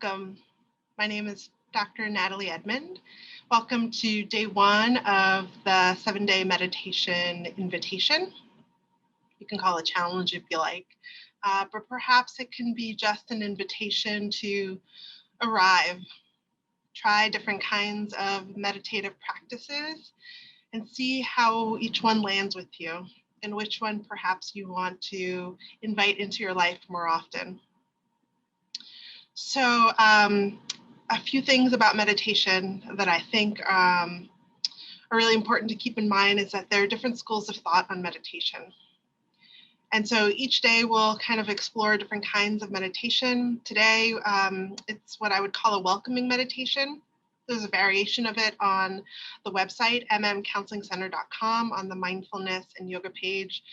welcome. My name is Dr. Nathalie Edmond. Welcome to day one of the 7-day meditation invitation. You can call it a challenge if you like, but perhaps it can be just an invitation to arrive, try different kinds of meditative practices and see how each one lands with you and which one perhaps you want to invite into your life more often. So a few things about meditation that I think are really important to keep in mind is that there are different schools of thought on meditation. And so each day we'll kind of explore different kinds of meditation. Today, it's what I would call a welcoming meditation. There's a variation of it on the website, mmcounselingcenter.com, on the mindfulness and yoga page,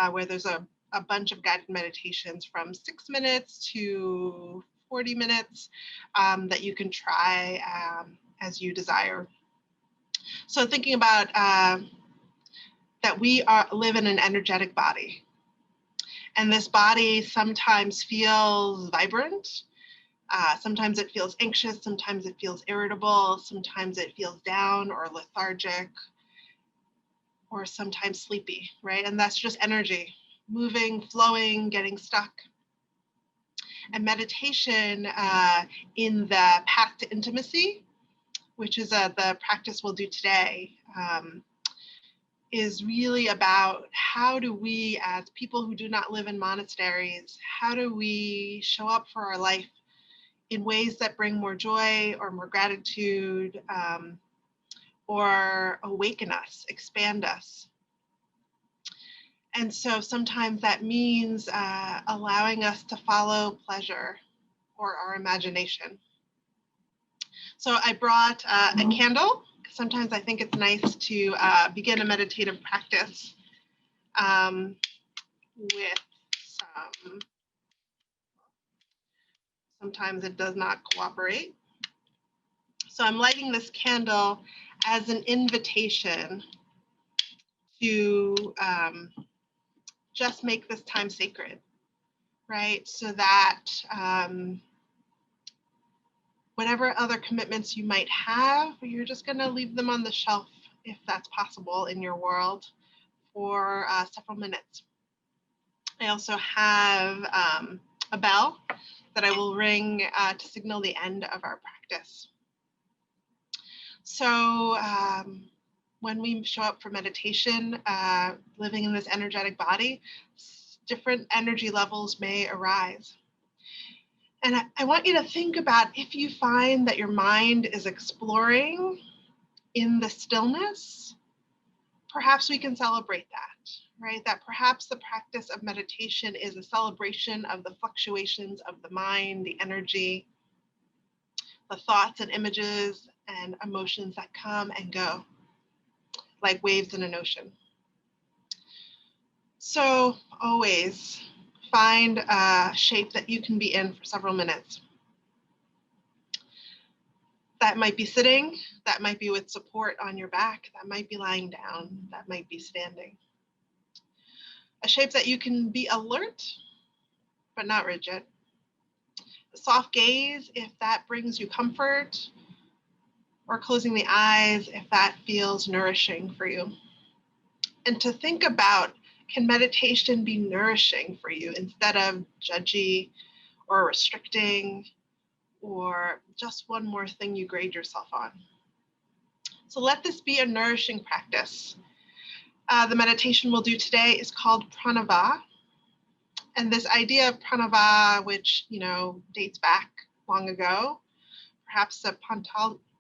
where there's a bunch of guided meditations from 6 minutes to 40 minutes that you can try as you desire. So thinking about that we live in an energetic body. And this body sometimes feels vibrant. Sometimes it feels anxious. Sometimes it feels irritable. Sometimes it feels down or lethargic or sometimes sleepy, right? And that's just energy, moving, flowing, getting stuck. And meditation in the path to intimacy, which is the practice we'll do today, is really about how do we, as people who do not live in monasteries, how do we show up for our life in ways that bring more joy or more gratitude or awaken us, expand us. And so sometimes that means allowing us to follow pleasure or our imagination. So I brought a candle. Sometimes I think it's nice to begin a meditative practice with some, sometimes it does not cooperate. So I'm lighting this candle as an invitation to just make this time sacred, right? So that whatever other commitments you might have, you're just going to leave them on the shelf if that's possible in your world for several minutes. I also have a bell that I will ring to signal the end of our practice. So when we show up for meditation, living in this energetic body, different energy levels may arise. And I want you to think about if you find that your mind is exploring in the stillness, perhaps we can celebrate that, right? That perhaps the practice of meditation is a celebration of the fluctuations of the mind, the energy, the thoughts and images and emotions that come and go, like waves in an ocean. So always find a shape that you can be in for several minutes. That might be sitting, that might be with support on your back, that might be lying down, that might be standing. A shape that you can be alert, but not rigid. A soft gaze, if that brings you comfort, or closing the eyes, if that feels nourishing for you. And to think about, can meditation be nourishing for you instead of judgy or restricting or just one more thing you grade yourself on? So let this be a nourishing practice. The meditation we'll do today is called pranava. And this idea of pranava, which dates back long ago, perhaps the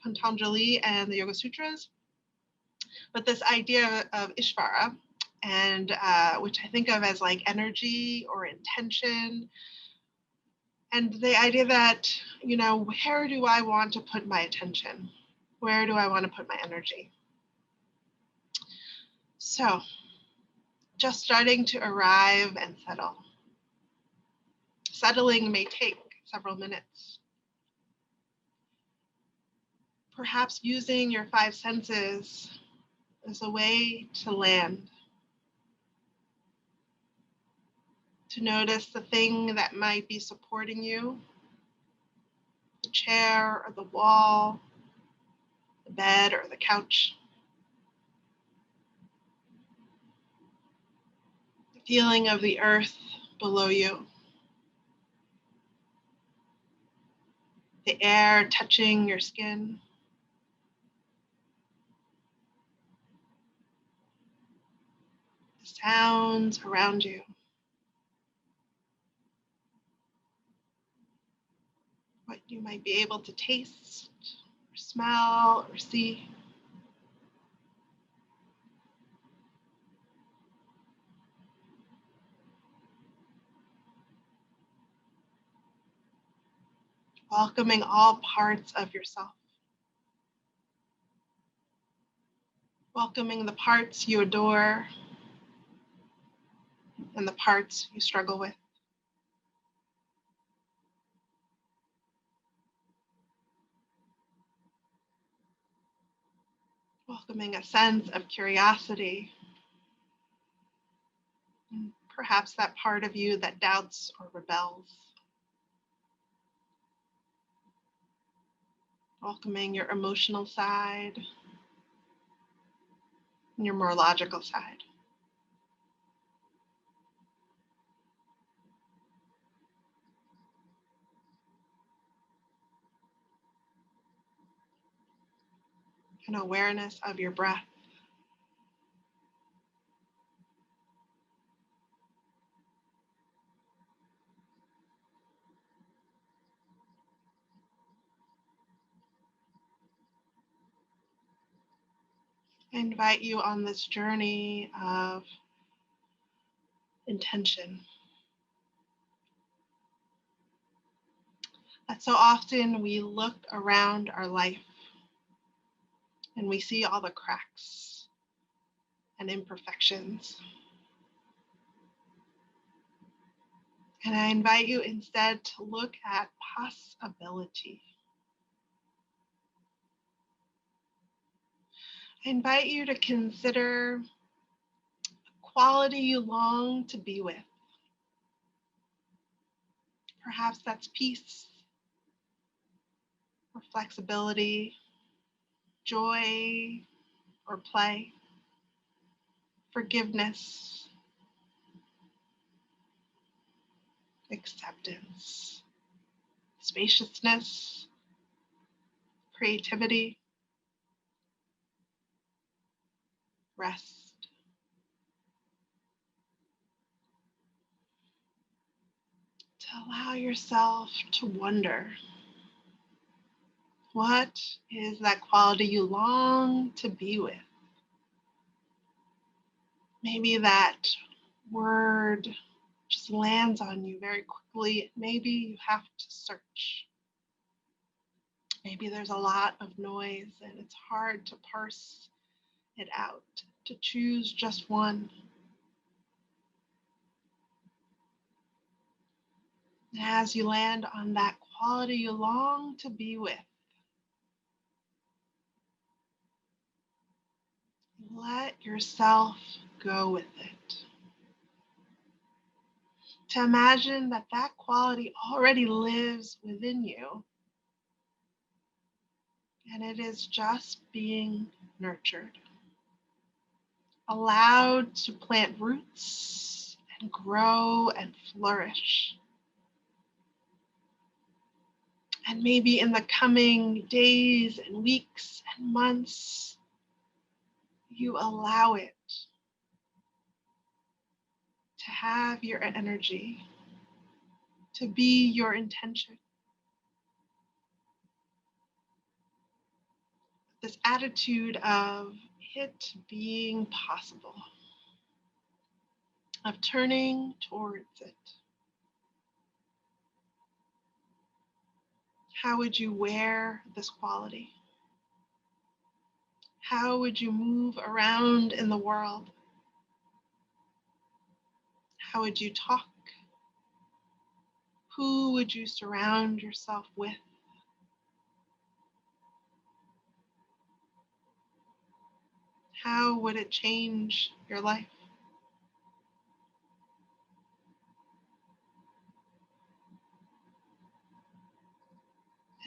Patanjali and the Yoga Sutras, but this idea of Ishvara, and which I think of as like energy or intention, and the idea that, where do I want to put my attention? Where do I want to put my energy? So just starting to arrive and settle. Settling may take several minutes. Perhaps using your 5 senses as a way to land. To notice the thing that might be supporting you, the chair or the wall, the bed or the couch. The feeling of the earth below you. The air touching your skin. The sounds around you. What you might be able to taste, or smell, or see. Welcoming all parts of yourself. Welcoming the parts you adore and the parts you struggle with. Welcoming a sense of curiosity, and perhaps that part of you that doubts or rebels. Welcoming your emotional side and your more logical side. An awareness of your breath. I invite you on this journey of intention. That so often we look around our life and we see all the cracks and imperfections. And I invite you instead to look at possibility. I invite you to consider the quality you long to be with. Perhaps that's peace, or flexibility, joy, or play, forgiveness, acceptance, spaciousness, creativity, rest. To allow yourself to wonder, what is that quality you long to be with? Maybe that word just lands on you very quickly. Maybe you have to search. Maybe there's a lot of noise and it's hard to parse it out, to choose just one. And as you land on that quality you long to be with, let yourself go with it. To imagine that that quality already lives within you and it is just being nurtured, allowed to plant roots and grow and flourish. And maybe in the coming days and weeks and months, you allow it to have your energy, to be your intention. This attitude of it being possible, of turning towards it. How would you wear this quality? How would you move around in the world? How would you talk? Who would you surround yourself with? How would it change your life?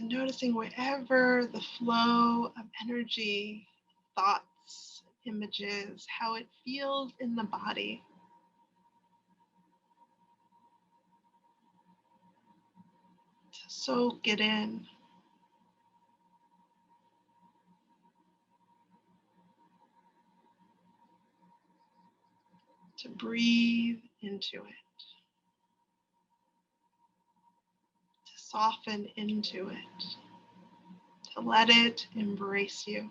and noticing wherever the flow of energy, thoughts, images, how it feels in the body. To soak it in. To breathe into it. To soften into it. To let it embrace you.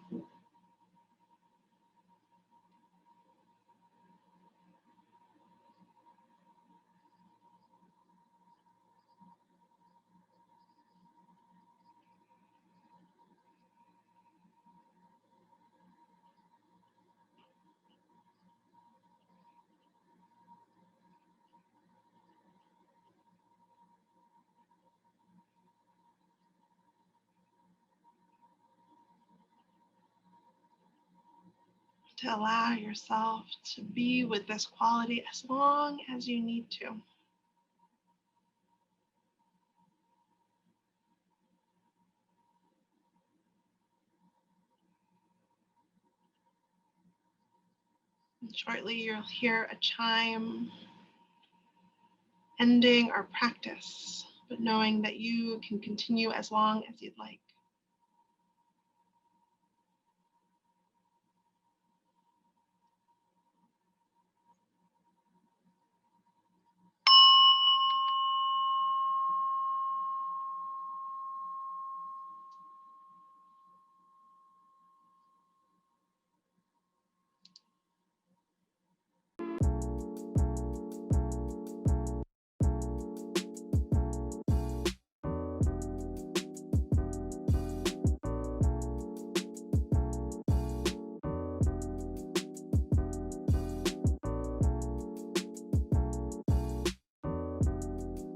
To allow yourself to be with this quality as long as you need to. And shortly, you'll hear a chime ending our practice, but knowing that you can continue as long as you'd like.